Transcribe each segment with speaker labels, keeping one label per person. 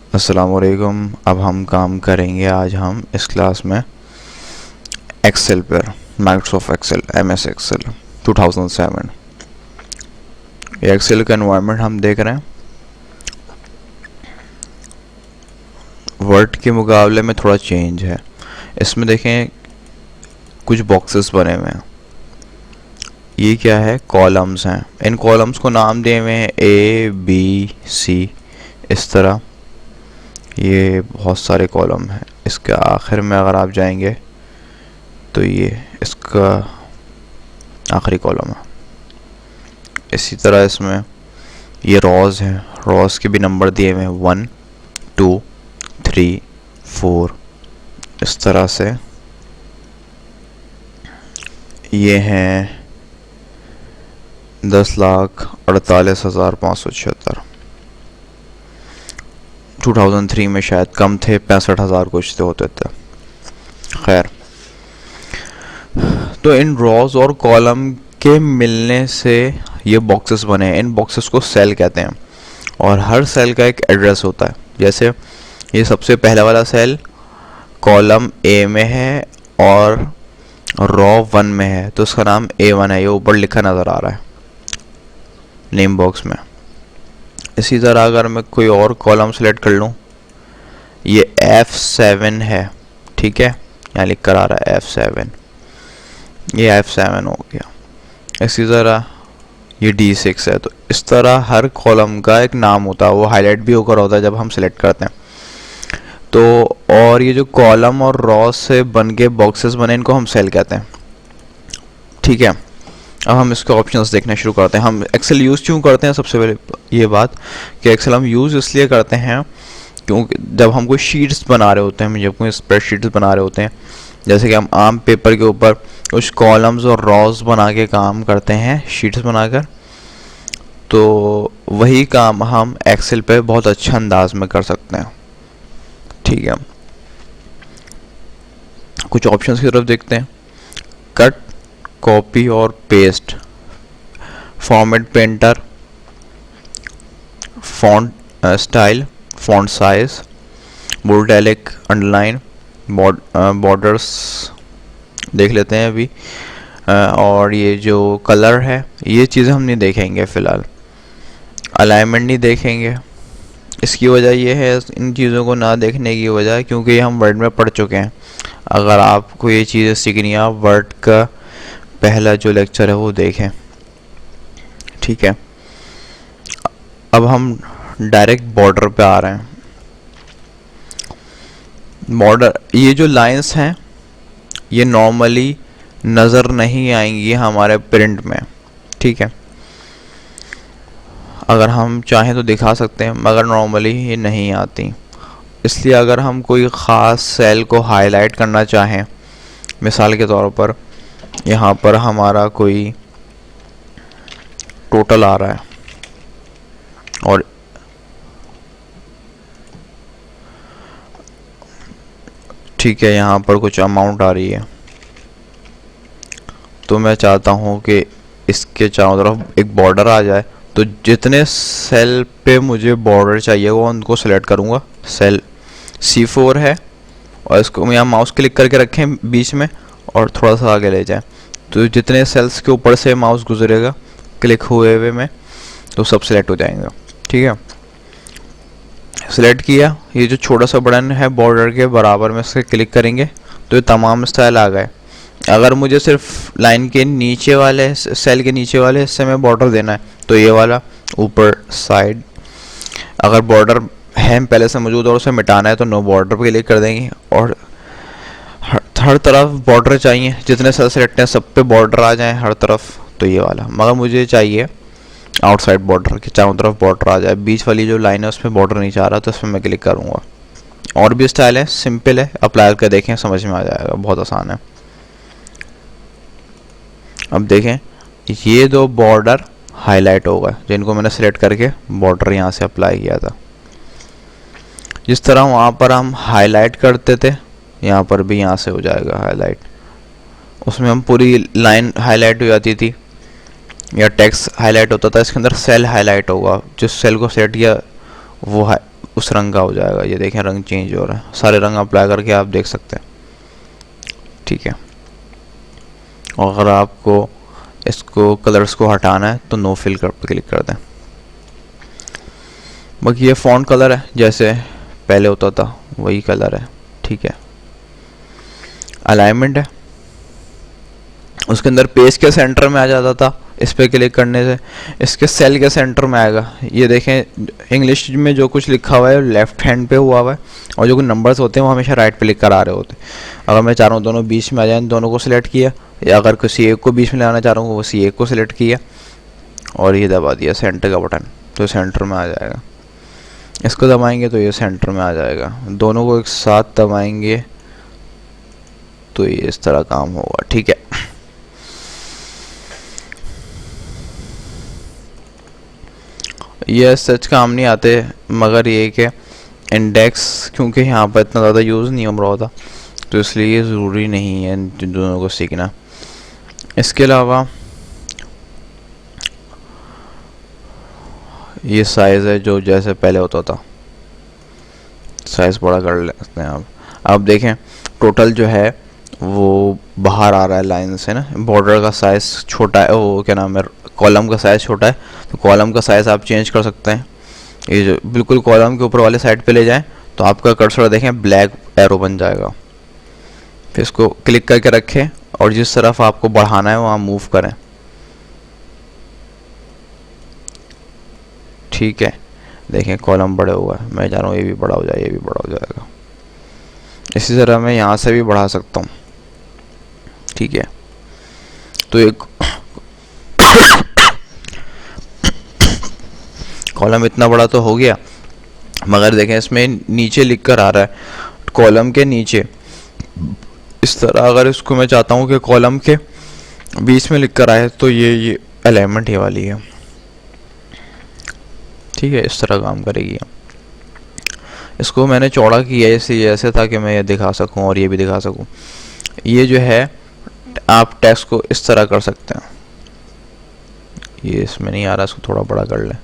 Speaker 1: अस्सलामुअलैकुम। अब हम काम करेंगे आज हम इस क्लास में एक्सेल पर, माइक्रोसॉफ्ट एक्सेल MS एक्सेल 2007। ये एक्सेल का एनवायरनमेंट हम देख रहे हैं। वर्ड के मुकाबले में थोड़ा चेंज है। इसमें देखें कुछ बॉक्सेस बने हुए हैं। ये क्या है? कॉलम्स हैं। इन कॉलम्स को नाम दिए हुए हैं ABC, इस तरह। ये बहुत सारे कॉलम हैं। इसके आखिर में अगर आप जाएंगे तो ये इसका आखिरी कॉलम है। इसी तरह इसमें ये रॉज हैं। रॉज के भी नंबर दिए हुए हैं 1 2 3 4, इस तरह से। ये हैं 10,48,576। 2003 में शायद कम थे, 65,000 कुछ तो होते थे। खैर, तो इन रॉज और कॉलम के मिलने से ये बॉक्सेस बने हैं। इन बॉक्सेस को सेल कहते हैं और हर सेल का एक एड्रेस होता है। जैसे ये सबसे पहला वाला सेल कॉलम A में है और रॉ 1 में है, तो उसका नाम A1 है। ये ऊपर लिखा नज़र आ रहा है नेम बॉक्स में। इसी तरह अगर मैं कोई और कॉलम सेलेक्ट कर लूँ, ये F7 है, ठीक है, यहाँ लिख कर आ रहा है F7, ये F7 हो गया। इसी तरह ये D6 है। तो इस तरह हर कॉलम का एक नाम होता है, वो हाईलाइट भी होकर होता है जब हम सिलेक्ट करते हैं। तो और ये जो कॉलम और रॉ से बन के बॉक्सेस बने, इनको हम सेल कहते हैं, ठीक है। अब हम इसके ऑप्शंस देखना शुरू करते हैं। हम एक्सेल यूज़ क्यों करते हैं? सबसे पहले ये बात कि एक्सेल हम यूज़ इसलिए करते हैं क्योंकि जब हम कोई शीट्स बना रहे होते हैं, जब कोई स्प्रेडशीट्स बना रहे होते हैं, जैसे कि हम आम पेपर के ऊपर कुछ कॉलम्स और रॉज बना के काम करते हैं शीट्स बनाकर, तो वही काम हम एक्सेल पे बहुत अच्छे अंदाज में कर सकते हैं, ठीक है। कुछ ऑप्शंस की तरफ देखते हैं। कट, कॉपी और paste, format painter, font style, font size, bold, italic, underline, borders देख लेते हैं अभी। और ये जो कलर है, ये चीज़ें हम नहीं देखेंगे फ़िलहाल। अलाइनमेंट नहीं देखेंगे। इसकी वजह ये है, इन चीज़ों को ना देखने की वजह, क्योंकि ये हम वर्ड में पढ़ चुके हैं। अगर आपको ये चीज़ें सीखनी है, आप वर्ड का पहला जो लेक्चर है वो देखें, ठीक है। अब हम डायरेक्ट बॉर्डर पे आ रहे हैं। बॉर्डर, ये जो लाइंस हैं ये नॉर्मली नज़र नहीं आएंगी हमारे प्रिंट में, ठीक है। अगर हम चाहें तो दिखा सकते हैं, मगर नॉर्मली ये नहीं आती। इसलिए अगर हम कोई ख़ास सेल को हाईलाइट करना चाहें, मिसाल के तौर पर यहाँ पर हमारा कोई टोटल आ रहा है और ठीक है, यहाँ पर कुछ अमाउंट आ रही है, तो मैं चाहता हूँ कि इसके चारों तरफ एक बॉर्डर आ जाए। तो जितने सेल पे मुझे बॉर्डर चाहिए वो उनको सेलेक्ट करूँगा। सेल C4 है और इसको यहाँ माउस क्लिक करके रखें बीच में और थोड़ा सा आगे ले जाएं, तो जितने सेल्स के ऊपर से माउस गुजरेगा क्लिक हुए हुए में, तो सब सेलेक्ट हो जाएंगे, ठीक है। सेलेक्ट किया। ये जो छोटा सा बटन है बॉर्डर के बराबर में, इससे क्लिक करेंगे तो ये तमाम स्टाइल आ गए। अगर मुझे सिर्फ लाइन के नीचे वाले, सेल के नीचे वाले हिस्से में बॉर्डर देना है, तो ये वाला ऊपर साइड। अगर बॉर्डर है पहले से मौजूद और उसे मिटाना है तो नो बॉर्डर पर क्लिक कर देंगे। और हर तरफ बॉर्डर चाहिए, जितने सेल सेलेक्ट हैं सब पे बॉर्डर आ जाए हर तरफ, तो ये वाला। मगर मुझे चाहिए आउटसाइड बॉर्डर के चारों तरफ बॉर्डर आ जाए। बीच वाली जो लाइन है उसमें बॉर्डर नहीं चाह रहा, तो इसमें मैं क्लिक करूँगा। और भी स्टाइल है, सिंपल है, अप्लाई करके देखें, समझ में आ जाएगा, बहुत आसान है। अब देखें, ये दो बॉर्डर हाईलाइट हो गए जिनको मैंने सेलेक्ट करके बॉर्डर यहाँ से अप्लाई किया था। जिस तरह वहाँ पर हम हाईलाइट करते थे, यहाँ पर भी यहाँ से हो जाएगा हाईलाइट। उसमें हम पूरी लाइन हाईलाइट हो जाती थी या टेक्स्ट हाईलाइट होता था, इसके अंदर सेल हाईलाइट होगा। जिस सेल को सेलेक्ट किया वो उस रंग का हो जाएगा। ये देखें रंग चेंज हो रहा है, सारे रंग अप्लाई करके आप देख सकते हैं, ठीक है। और अगर आपको इसको कलर्स को हटाना है तो नो फिल कर पे क्लिक कर दें। बाकी ये फ़ॉन्ट कलर है, जैसे पहले होता था वही कलर है, ठीक है। अलाइनमेंट है, उसके अंदर पेज के सेंटर में आ जाता था, इस पर क्लिक करने से इसके सेल के सेंटर में आएगा। ये देखें इंग्लिश में जो कुछ लिखा हुआ है लेफ्ट हैंड पे हुआ है, और जो कुछ नंबर्स होते हैं वो हमेशा राइट पे लिख कर आ रहे होते हैं। अगर मैं चाह रहा हूँ दोनों बीच में आ जाए, दोनों को सिलेक्ट किया, या अगर किसी एक को बीच में लाना चाह रहा हूँ उसी एक को सिलेक्ट किया और ये दबा दिया सेंटर का बटन, तो सेंटर में आ जाएगा। इसको दबाएंगे तो ये सेंटर में आ जाएगा। दोनों को एक साथ दबाएंगे तो ये इस तरह काम होगा, ठीक है। ये सच काम नहीं आते, मगर ये कि इंडेक्स क्योंकि यहाँ पर इतना ज़्यादा यूज़ नहीं हो रहा होता, तो इसलिए ये ज़रूरी नहीं है इन दोनों को सीखना। इसके अलावा ये साइज़ है जो जैसे पहले होता था, साइज़ बड़ा कर लेते हैं आप। आप देखें टोटल जो है वो बाहर आ रहा है लाइन से ना। बॉर्डर का साइज़ छोटा है, वो क्या नाम है, कॉलम का साइज़ छोटा है, तो कॉलम का साइज़ आप चेंज कर सकते हैं। ये जो बिल्कुल कॉलम के ऊपर वाले साइड पे ले जाएं तो आपका कर्सर देखें ब्लैक एरो बन जाएगा। फिर इसको क्लिक करके रखें और जिस तरफ आपको बढ़ाना है वहाँ मूव करें, ठीक है। देखें कॉलम बड़े हुआ है, मैं चाह रहा हूँ ये भी बड़ा हो जाए, ये भी बड़ा हो जाएगा। इसी तरह मैं यहाँ से भी बढ़ा सकता हूँ, ठीक है। तो एक कॉलम इतना बड़ा तो हो गया, मगर देखें इसमें नीचे लिख कर आ रहा है कॉलम के नीचे। इस तरह अगर इसको मैं चाहता हूँ कि कॉलम के बीच में लिख कर आए तो ये अलाइनमेंट ये वाली है, ठीक है। इस तरह काम करेगी। इसको मैंने चौड़ा किया इसलिए ऐसे था कि मैं ये दिखा सकूं और ये भी दिखा सकूं। ये जो है आप टेक्स्ट को इस तरह कर सकते हैं। ये इसमें नहीं आ रहा, इसको थोड़ा बड़ा कर लें,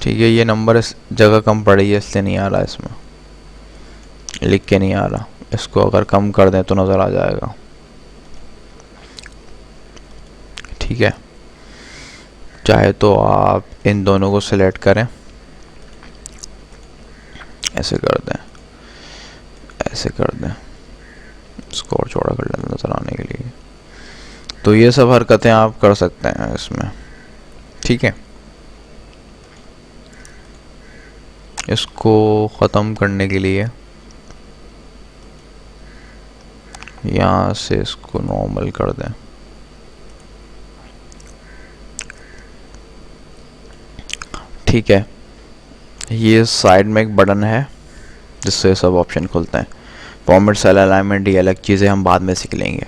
Speaker 1: ठीक है। ये नंबर इस जगह कम पड़ी है इसलिए नहीं आ रहा, इसमें लिख के नहीं आ रहा। इसको अगर कम कर दें तो नज़र आ जाएगा, ठीक है। चाहे तो आप इन दोनों को सिलेक्ट करें, ऐसे कर दें, ऐसे कर दें, इसको और चौड़ा कर लें नज़र आने के लिए। तो ये सब हरकतें आप कर सकते हैं इसमें, ठीक है। इसको ख़त्म करने के लिए यहाँ से इसको नॉर्मल कर दें, ठीक है। ये साइड में एक बटन है जिससे सब ऑप्शन खुलते हैं। फॉर्मेट, सेल अलाइनमेंट, ये अलग चीज़ें हम बाद में सीख लेंगे,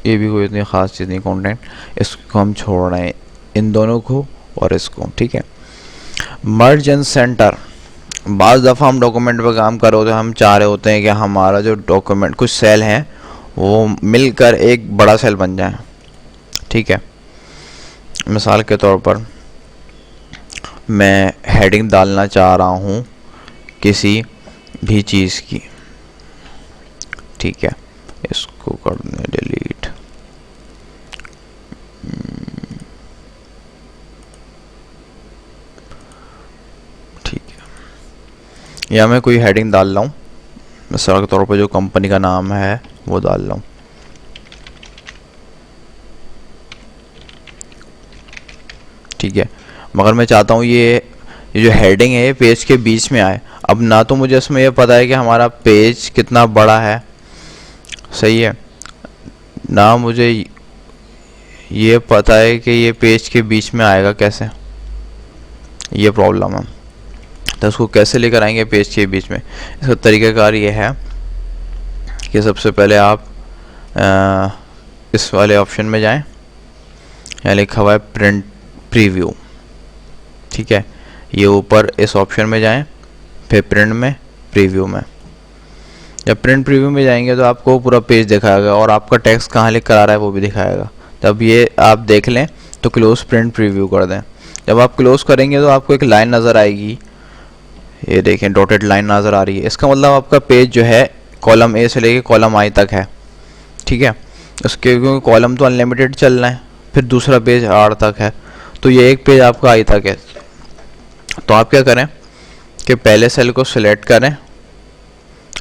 Speaker 1: ये भी कोई इतनी ख़ास चीज़ नहीं। कंटेंट इसको हम छोड़ रहे हैं, इन दोनों को और इसको, ठीक है। मर्ज एंड सेंटर, बाज़ दफ़ा हम डॉक्यूमेंट पर काम कर रहे होते हैं, हम चाह रहे होते हैं कि हमारा जो डॉक्यूमेंट कुछ सेल हैं वो मिलकर एक बड़ा सेल बन जाए, ठीक है। मिसाल के तौर पर मैं हेडिंग डालना चाह रहा हूँ किसी भी चीज़ की, ठीक है। इसको कर दें डिलीट, ठीक है। या मैं कोई हेडिंग डाल रहा हूँ, मिसाल के तौर पर जो कंपनी का नाम है वो डाल रहा हूँ, ठीक है। मगर मैं चाहता हूँ ये जो हेडिंग है पेज के बीच में आए। अब ना तो मुझे इसमें ये पता है कि हमारा पेज कितना बड़ा है, सही है, ना मुझे ये पता है कि ये पेज के बीच में आएगा कैसे, ये प्रॉब्लम है। तो उसको कैसे लेकर आएंगे पेज के बीच में, इसका तरीक़ाकार ये है कि सबसे पहले आप इस वाले ऑप्शन में जाएं, यहाँ लिखा हुआ है प्रिंट प्रीव्यू, ठीक है। ये ऊपर इस ऑप्शन में जाएं, फिर प्रिंट में, प्रीव्यू में। जब प्रिंट प्रीव्यू में जाएंगे तो आपको पूरा पेज दिखाएगा और आपका टेक्स्ट कहाँ लिख कर आ रहा है वो भी दिखाएगा। तब ये आप देख लें तो क्लोज प्रिंट प्रीव्यू कर दें। जब आप क्लोज करेंगे तो आपको एक लाइन नज़र आएगी, ये देखें डॉटेड लाइन नज़र आ रही है। इसका मतलब आपका पेज जो है कॉलम ए से लेके कॉलम आई तक है, ठीक है। उसके क्योंकि कॉलम तो अनलिमिटेड चल रहा है, फिर दूसरा पेज आर तक है, तो ये एक पेज आपका आई तक है। तो आप क्या करें कि पहले सेल को सिलेक्ट करें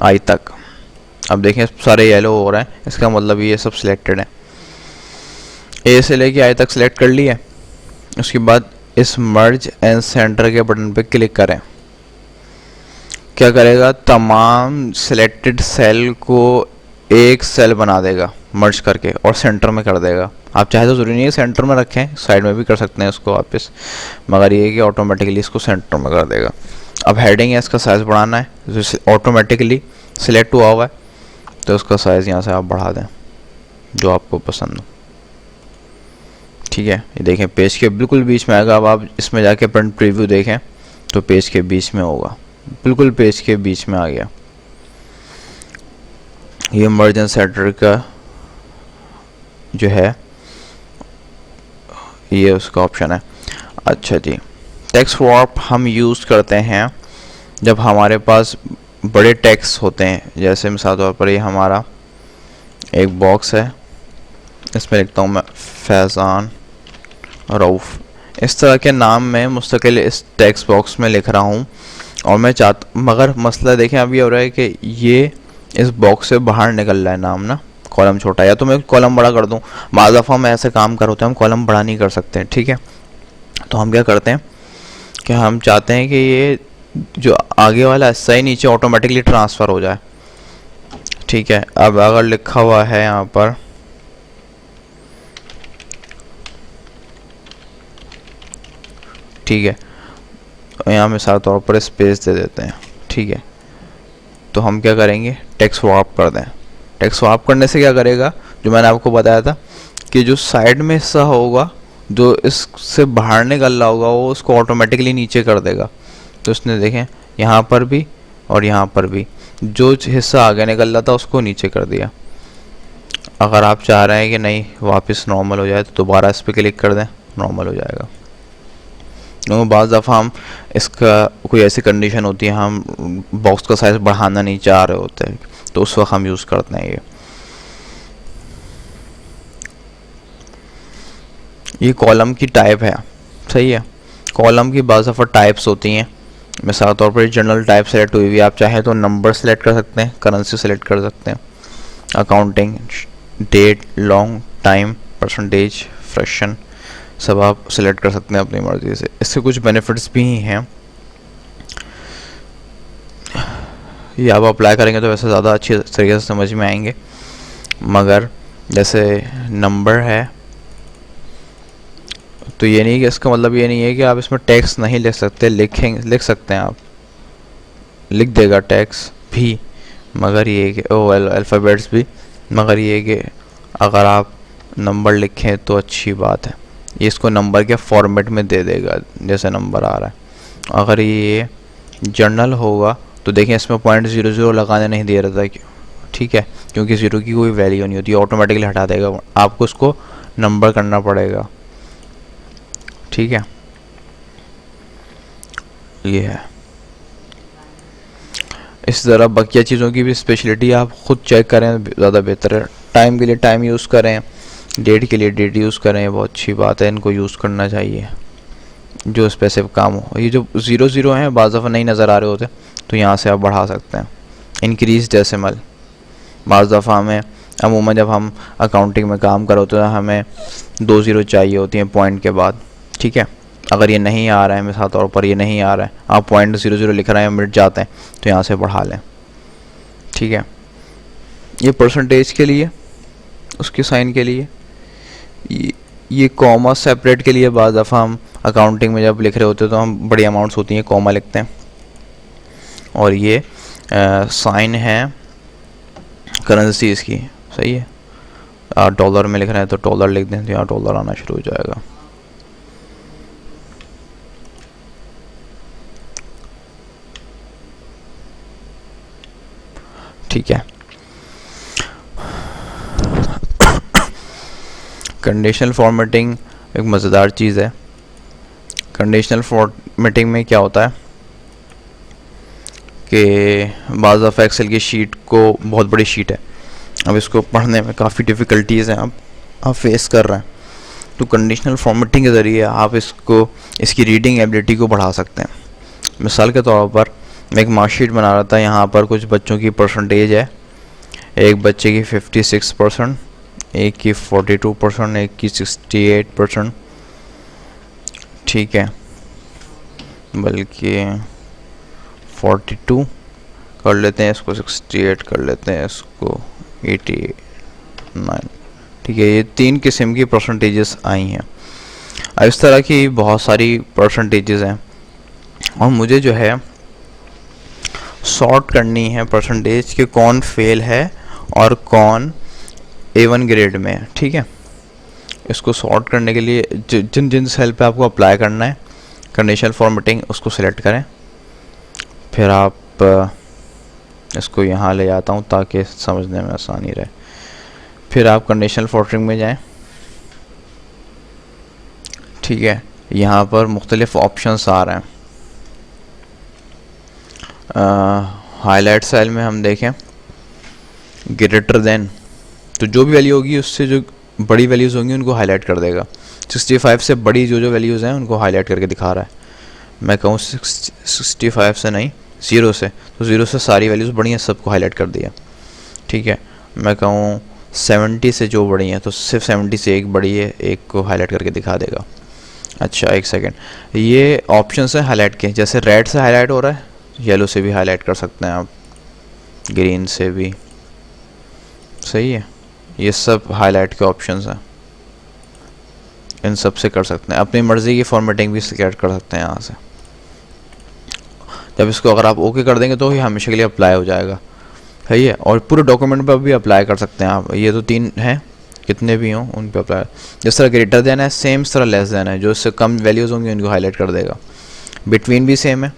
Speaker 1: आई तक। अब देखें सारे येलो हो रहे हैं, इसका मतलब ये सब सिलेक्टेड है। ए से लेके आई तक सिलेक्ट कर लिया। उसके बाद इस मर्ज एंड सेंटर के बटन पे क्लिक करें। क्या करेगा, तमाम सिलेक्टेड सेल को एक सेल बना देगा मर्ज करके और सेंटर में कर देगा। आप चाहे तो ज़रूरी नहीं है सेंटर में रखें, साइड में भी कर सकते हैं इसको वापस, मगर ये है कि ऑटोमेटिकली इसको सेंटर में कर देगा। अब हेडिंग है, इसका साइज़ बढ़ाना है, ऑटोमेटिकली सिलेक्ट हुआ है, तो उसका साइज़ यहाँ से आप बढ़ा दें जो आपको पसंद हो, ठीक है। ये देखें पेज के बिल्कुल बीच में आएगा। अब आप इसमें जाके प्रिंट प्रीव्यू देखें तो पेज के बीच में होगा, बिल्कुल पेज के बीच में आ गया। ये मर्ज एंड सेंटर का जो है ये उसका ऑप्शन है। अच्छा जी, टेक्स्ट स्वैप हम यूज़ करते हैं जब हमारे पास बड़े टेक्स्ट होते हैं। जैसे मिसाल तौर पर ये हमारा एक बॉक्स है, इसमें लिखता हूँ मैं फैज़ान रऊफ़, इस तरह के नाम मैं मुस्तकिल इस टेक्स्ट बॉक्स में लिख रहा हूँ और मैं चाहता, मगर मसला देखें अब ये हो रहा है कि ये इस बॉक्स से बाहर निकल रहा है नाम ना, कॉलम छोटा, या तो मैं कॉलम बड़ा कर दूं। बाज़ दफ़ा हम ऐसे काम कर होते हैं हम कॉलम बड़ा नहीं कर सकते, ठीक है। तो हम क्या करते हैं कि हम चाहते हैं कि ये जो आगे वाला हिस्सा ही नीचे ऑटोमेटिकली ट्रांसफ़र हो जाए, ठीक है। अब अगर लिखा हुआ है यहाँ पर ठीक है, यहाँ मिसाल तौर पर स्पेस दे देते हैं, ठीक है। तो हम क्या करेंगे, टेक्स्ट स्वैप कर दें। टेक्स्ट स्वैप करने से क्या करेगा, जो मैंने आपको बताया था कि जो साइड में हिस्सा होगा जो इससे बाहर निकल रहा होगा वो उसको ऑटोमेटिकली नीचे कर देगा। तो उसने देखें यहाँ पर भी और यहाँ पर भी जो हिस्सा आगे निकल रहा था उसको नीचे कर दिया। अगर आप चाह रहे हैं कि नहीं वापस नॉर्मल हो जाए तो दोबारा इस पर क्लिक कर दें, नॉर्मल हो जाएगा। क्योंकि बाज़ दफ़ा हम इसका कोई ऐसी कंडीशन होती है हम बॉक्स का साइज़ बढ़ाना नहीं चाह रहे होते, तो उस वक्त हम यूज़ करते हैं ये कॉलम की टाइप है, सही है। कॉलम की बाज़ दफ़ा टाइप्स होती हैं। मिसाल तौर पर जनरल टाइप सेलेक्ट हुई हुई, आप चाहें तो नंबर सेलेक्ट कर सकते हैं, करेंसी सेलेक्ट कर सकते हैं, accounting, date, long time, percentage, fraction, सब आप सिलेक्ट कर सकते हैं अपनी मर्ज़ी से। इससे कुछ बेनिफिट्स भी हैं, ये आप अप्लाई करेंगे तो वैसे ज़्यादा अच्छी तरीके से समझ में आएंगे। मगर जैसे नंबर है तो ये नहीं कि इसका मतलब ये नहीं है कि आप इसमें टेक्स्ट नहीं लिख सकते, लिख सकते हैं, आप लिख देगा टेक्स्ट भी, मगर ये कि अल्फ़ाबेट्स भी, मगर ये कि अगर आप नंबर लिखें तो अच्छी बात है, ये इसको नंबर के फॉर्मेट में दे देगा जैसे नंबर आ रहा है। अगर ये जर्नल होगा तो देखें इसमें .00 लगाने नहीं दे रहा था, ठीक है, क्योंकि ज़ीरो की कोई वैल्यू नहीं होती, ऑटोमेटिकली हटा देगा, आपको उसको नंबर करना पड़ेगा, ठीक है। ये है। इस तरह बकिया चीज़ों की भी स्पेशलिटी आप ख़ुद चेक करें, ज़्यादा बेहतर है। टाइम के लिए टाइम यूज़ करें, डेट के लिए डेट यूज़ करें, बहुत अच्छी बात है, इनको यूज़ करना चाहिए जो स्पेसिफिक काम हो। ये जो 00 हैं बाज़ दफ़ा नहीं नज़र आ रहे होते, तो यहाँ से आप बढ़ा सकते हैं। इंक्रीज डेसिमल, बाज़ दफ़ा हमें अमूमन जब हम अकाउंटिंग में काम कर होते हैं हमें 2 0 चाहिए होती हैं पॉइंट के बाद, ठीक है। अगर ये नहीं आ रहा है, मिसाल तौर पर ये नहीं आ रहा है, आप .00 लिख रहे हैं, मिट जाते हैं, तो यहाँ से बढ़ा लें, ठीक है। ये परसेंटेज के लिए, उसके साइन के लिए, ये कॉमा सेपरेट के लिए बाज़ दफ़ा हम अकाउंटिंग में जब लिख रहे होते हैं तो हम बड़ी अमाउंट्स होती हैं कॉमा लिखते हैं। और ये साइन है करेंसी इसकी, सही है। डॉलर में लिख रहे हैं तो डॉलर लिख दें, तो यहाँ डॉलर आना शुरू हो जाएगा। ठीक है। कंडीशनल फॉर्मेटिंग एक मज़ेदार चीज़ है। कंडीशनल फॉर्मेटिंग में क्या होता है कि बाज़ ऑफ एक्सेल की शीट को बहुत बड़ी शीट है, अब इसको पढ़ने में काफ़ी डिफ़िकल्टीज़ हैं आप फेस कर रहे हैं, तो कंडीशनल फॉर्मेटिंग के ज़रिए आप इसकी रीडिंग एबिलिटी को बढ़ा सकते हैं। मिसाल के तौर पर मैं एक मार्कशीट बना रहा था, यहाँ पर कुछ बच्चों की परसेंटेज है, एक बच्चे की 56%, एक की 42%, एक की 68%, ठीक है, बल्कि 42 कर लेते हैं इसको, 68 कर लेते हैं इसको, 89, ठीक है। ये 3 किस्म की परसेंटेजेस आई हैं। अब इस तरह की बहुत सारी परसेंटेजेस हैं और मुझे जो है सॉर्ट करनी है परसेंटेज के कौन फेल है और कौन A1 ग्रेड में है, ठीक है। इसको सॉर्ट करने के लिए जिन जिन सेल पे आपको अप्लाई करना है कंडीशनल फॉर्मेटिंग, उसको सिलेक्ट करें। फिर आप इसको यहाँ ले जाता हूँ ताकि समझने में आसानी रहे। फिर आप कंडीशनल फॉर्मेटिंग में जाएं, ठीक है। यहाँ पर मुख्तलिफ ऑप्शंस आ रहे हैं। हाईलाइट सेल में हम देखें ग्रेटर देन, तो जो भी वैल्यू होगी उससे जो बड़ी वैल्यूज़ होंगी उनको हाईलाइट कर देगा। 65 से बड़ी जो वैल्यूज़ हैं उनको हाईलाइट करके दिखा रहा है। मैं कहूँ 65 से नहीं, 0 से, तो 0 से सारी वैल्यूज़ बड़ी हैं, सबको हाईलाइट कर दिया, ठीक है। मैं कहूँ 70 से जो बड़ी हैं तो सिर्फ 70 से एक बड़ी है, एक को हाईलाइट करके दिखा देगा। अच्छा एक सेकेंड, ये ऑप्शन है हाईलाइट के, जैसे रेड से हाईलाइट हो रहा है, येलो से भी हाईलाइट कर सकते हैं आप, ग्रीन से भी, सही है। ये सब हाईलाइट के ऑप्शंस हैं, इन सब से कर सकते हैं। अपनी मर्ज़ी की फॉर्मेटिंग भी सिलेक्ट कर सकते हैं यहाँ से। जब इसको अगर आप ओके कर देंगे तो ये हमेशा के लिए अप्लाई हो जाएगा, सही है। और पूरे डॉक्यूमेंट पर भी अप्लाई कर सकते हैं आप। ये तो 3 हैं, कितने भी हों उन पर अप्लाई। जिस तरह ग्रेटर देन है सेम, इस तरह लेस देन है, जो इससे कम वैल्यूज़ होंगी उनको हाईलाइट कर देगा। बिटवीन भी सेम है,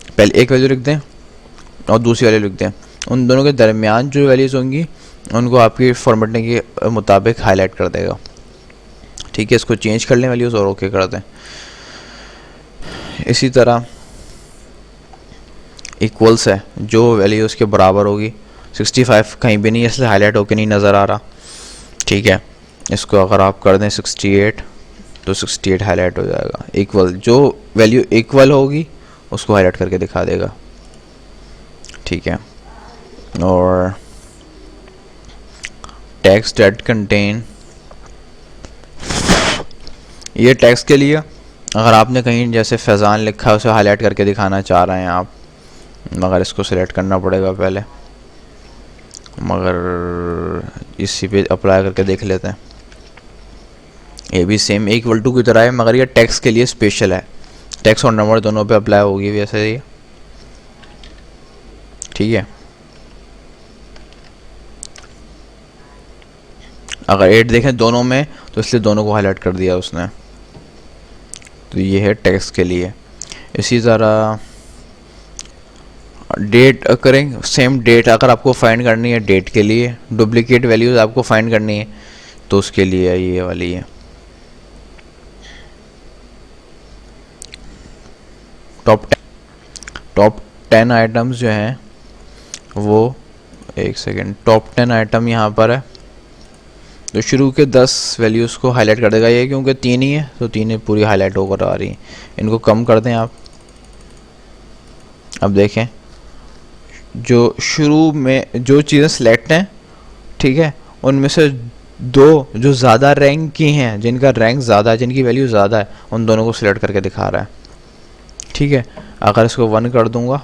Speaker 1: पहले एक वैल्यू लिख दें और दूसरी वैल्यू लिख दें, उन दोनों के दरमियान जो वैल्यूज़ होंगी उनको आपकी फॉर्मेटिंग के मुताबिक हाईलाइट कर देगा, ठीक है। इसको चेंज कर लें वैल्यूज़ और ओके कर दें। इसी तरह इक्वल्स है, जो वैल्यू उसके बराबर होगी, 65 कहीं भी नहीं इसलिए हाईलाइट होकर नहीं नज़र आ रहा, ठीक है। इसको अगर आप कर दें 68 तो 68 हाईलाइट हो जाएगा। इक्वल, जो वैल्यू इक्वल होगी उसको हाईलाइट करके दिखा देगा, ठीक है। और टेक्स्ट दैट कंटेन, ये टेक्स्ट के लिए अगर आपने कहीं जैसे फैज़ान लिखा है उसे हाईलाइट करके दिखाना चाह रहे हैं आप, मगर इसको सिलेक्ट करना पड़ेगा पहले, मगर इसी पे अप्लाई करके देख लेते हैं। ये भी सेम इक्वल टू की तरह है, मगर ये टेक्स्ट के लिए स्पेशल है, टेक्स्ट और नंबर दोनों पे अप्लाई होगी वैसे ही, ठीक है। अगर 8 देखें दोनों में तो इसलिए दोनों को हाईलाइट कर दिया उसने, तो ये है टेक्स्ट के लिए। इसी तरह डेट करें, सेम डेट अगर आपको फाइंड करनी है, डेट के लिए डुप्लीकेट वैल्यूज़ आपको फाइंड करनी है तो उसके लिए ये वाली है। टॉप 10 आइटम्स जो हैं वो, एक सेकेंड, टॉप 10 आइटम यहाँ पर है, तो शुरू के 10 वैल्यूज़ को हाईलाइट कर देगा ये, क्योंकि 3 ही है तो 3 पूरी हाईलाइट होकर आ रही हैं। इनको कम कर दें आप। अब देखें जो शुरू में जो चीज़ें सेलेक्ट हैं, ठीक है, उनमें से 2 जो ज़्यादा रैंक की हैं, जिनका रैंक ज़्यादा है, जिनकी वैल्यू ज़्यादा है, उन दोनों को सिलेक्ट करके दिखा रहा है, ठीक है। अगर इसको 1 कर दूंगा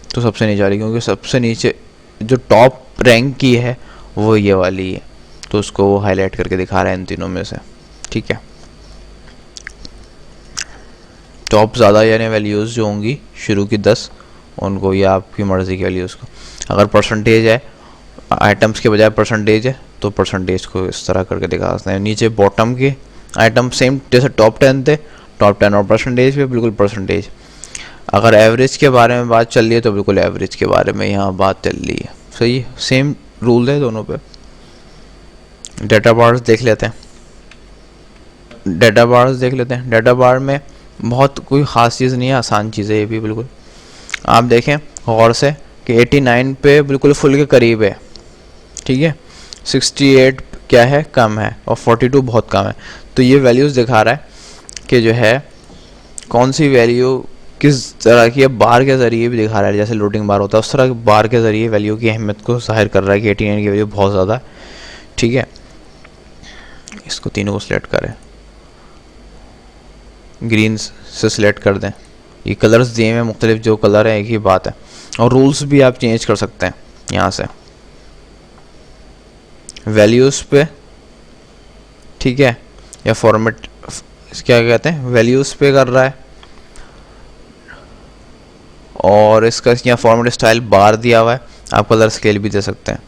Speaker 1: तो सबसे नीचे आ रही, क्योंकि सबसे नीचे जो टॉप रैंक की है वो ये वाली है, तो उसको वो हाईलाइट करके दिखा रहा है इन तीनों में से, ठीक है। टॉप ज़्यादा यानी वैल्यूज़ जो होंगी शुरू की 10, उनको, या आपकी मर्ज़ी की वैल्यूज़ को। अगर परसेंटेज है, आइटम्स के बजाय परसेंटेज है, तो परसेंटेज को इस तरह करके दिखा सकते हैं। नीचे बॉटम के आइटम सेम जैसे टॉप 10 थे, टॉप 10 और परसेंटेज पे बिल्कुल परसेंटेज। अगर एवरेज के बारे में बात चल रही है तो बिल्कुल एवरेज के बारे में यहाँ बात चल रही है, सही है। सेम रूल है दोनों पे। डेटा पार्ट्स देख लेते हैं। डाटा बार्स देख लेते हैं। डाटा बार में बहुत कोई ख़ास चीज़ नहीं है, आसान चीज़ है ये भी बिल्कुल। आप देखें गौर से कि 89 पे बिल्कुल फुल के करीब है, ठीक है। 68 क्या है, कम है, और 42 बहुत कम है। तो ये वैल्यूज़ दिखा रहा है कि जो है कौन सी वैल्यू किस तरह की है, बार के ज़रिए भी दिखा रहा है। जैसे लोडिंग बार होता है उस तरह बार के ज़रिए वैल्यू की अहमियत को ज़ाहिर कर रहा है कि 89 की वैल्यू बहुत ज़्यादा है, ठीक है। इसको तीनों को सिलेक्ट करें, ग्रीन से सिलेक्ट कर दें। ये कलर्स दिए हुए मुख्तलिफ जो कलर है एक ही बात है। और रूल्स भी आप चेंज कर सकते हैं यहाँ से वैल्यूज़ पे, ठीक है, या फॉर्मेट क्या कहते हैं, वैल्यूज़ पे कर रहा है। और इसका यहाँ फॉर्मेट स्टाइल बार दिया हुआ है, आप कलर स्केल भी दे सकते हैं,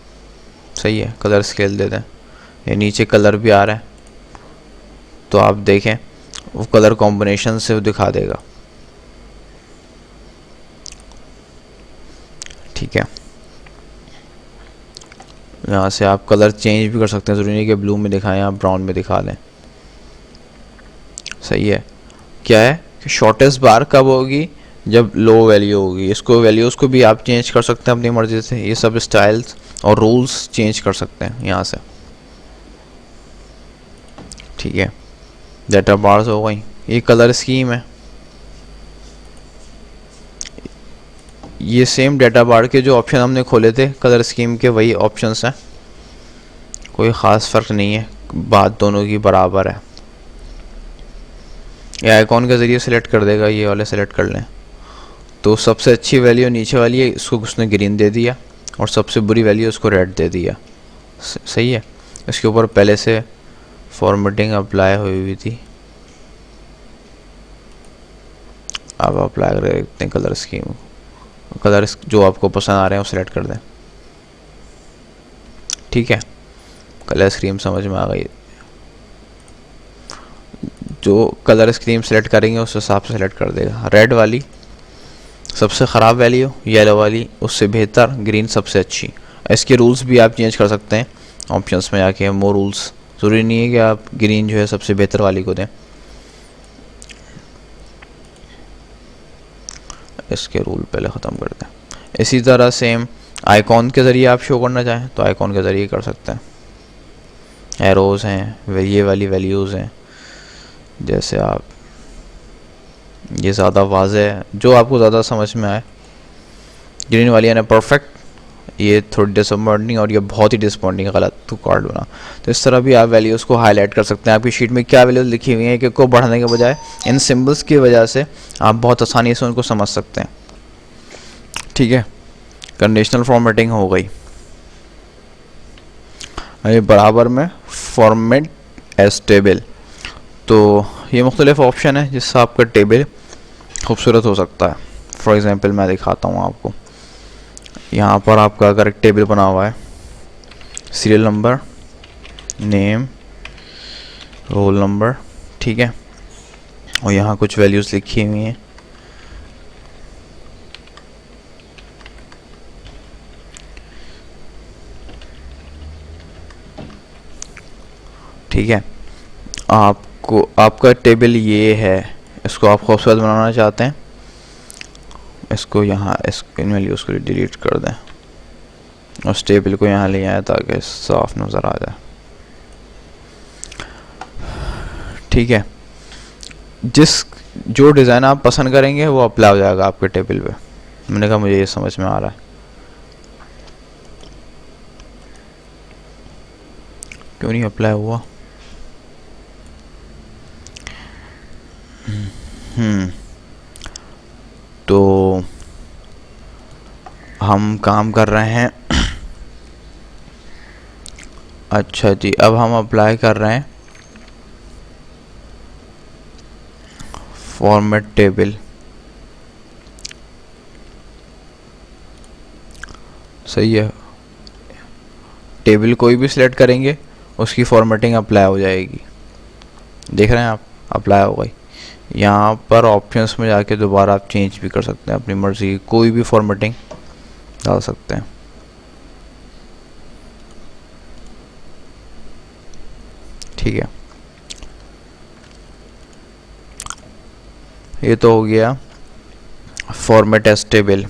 Speaker 1: सही है, कलर स्केल दे दें। ये नीचे कलर भी आ रहा है, तो आप देखें वो कलर कॉम्बिनेशन से वो दिखा देगा, ठीक है। यहाँ से आप कलर चेंज भी कर सकते हैं, ज़रूरी नहीं कि ब्लू में दिखाएं, आप ब्राउन में दिखा लें, सही है। क्या है कि शॉर्टेस्ट बार कब होगी, जब लो वैल्यू होगी। इसको वैल्यूज़ को भी आप चेंज कर सकते हैं अपनी मर्ज़ी से। ये सब स्टाइल्स और रूल्स चेंज कर सकते हैं यहाँ से, ठीक है। डाटा बार्स हो गई। ये कलर स्कीम है, ये सेम डाटा बार के जो ऑप्शन हमने खोले थे कलर स्कीम के वही ऑप्शंस हैं, कोई ख़ास फ़र्क नहीं है, बात दोनों की बराबर है। ये आइकॉन के ज़रिए सेलेक्ट कर देगा, ये वाले सेलेक्ट कर लें तो सबसे अच्छी वैल्यू नीचे वाली है, इसको उसने ग्रीन दे दिया, और सबसे बुरी वैल्यू उसको रेड दे दिया, सही है। इसके ऊपर पहले से फॉर्मेटिंग अप्लाई हुई हुई थी, अब अप्लाई कर देखते हैं कलर स्कीम। कलर जो आपको पसंद आ रहे हैं वो सिलेक्ट कर दें, ठीक है। कलर स्कीम समझ में आ गई, जो कलर स्कीम सेलेक्ट करेंगे उस हिसाब से सेलेक्ट कर देगा। रेड वाली सबसे ख़राब वैल्यू, येलो वाली उससे बेहतर, ग्रीन सबसे अच्छी। इसके रूल्स भी आप चेंज कर सकते हैं ऑप्शंस में जाके, मोर रूल्स। ज़रूरी नहीं है कि आप ग्रीन जो है सबसे बेहतर वाली को दें। इसके रूल पहले ख़त्म कर दें। इसी तरह सेम आइकॉन के ज़रिए आप शो करना चाहें तो आइकॉन के ज़रिए कर सकते हैं। एरोज़ हैं, ये वाली वैल्यूज़ हैं, जैसे आप ये ज़्यादा वाज़ेह है, जो आपको ज़्यादा समझ में आए। ग्रीन वाली यानी परफेक्ट, ये थोड़ी डिसअपॉइंटिंग, और ये बहुत ही डिसअपॉइंटिंग, गलत तो कार्ड बना। तो इस तरह भी आप वैल्यूज़ को हाईलाइट कर सकते हैं। आपकी शीट में क्या वैल्यूज़ लिखी हुई हैं कि को बढ़ाने के बजाय इन सिंबल्स की वजह से आप बहुत आसानी से उनको समझ सकते हैं, ठीक है। कंडीशनल फॉर्मेटिंग हो गई। ये बराबर में फॉर्मेट एज टेबल, तो ये मुख्तलिफ ऑप्शन है जिससे आपका टेबल खूबसूरत हो सकता है। फॉर एग्ज़ाम्पल मैं दिखाता हूँ आपको। यहाँ पर आपका अगर एक टेबल बना हुआ है, serial number, name, roll number, ठीक है, और यहाँ कुछ वैल्यूज़ लिखी हुई हैं, ठीक है। आपको आपका टेबल ये है, इसको आप खूबसूरत बनाना चाहते हैं, इसको यहाँ इन वैल्यूज़ को डिलीट कर दें, उस टेबल को यहाँ ले आए ताकि साफ नज़र आ जाए, ठीक है। जो डिज़ाइन आप पसंद करेंगे वो अप्लाई हो जाएगा आपके टेबल पे। मैंने कहा मुझे ये समझ में आ रहा है, क्यों नहीं अप्लाई हुआ। तो हम काम कर रहे हैं अच्छा जी, अब हम अप्लाई कर रहे हैं फॉर्मेट टेबल, सही है। टेबल कोई भी सिलेक्ट करेंगे उसकी फॉर्मेटिंग अप्लाई हो जाएगी, देख रहे हैं आप, अप्लाई हो गई। यहाँ पर ऑप्शंस में जाके दोबारा आप चेंज भी कर सकते हैं, अपनी मर्ज़ी की कोई भी फॉर्मेटिंग डाल सकते हैं, ठीक है। ये तो हो गया फॉर्मेट एस टेबल।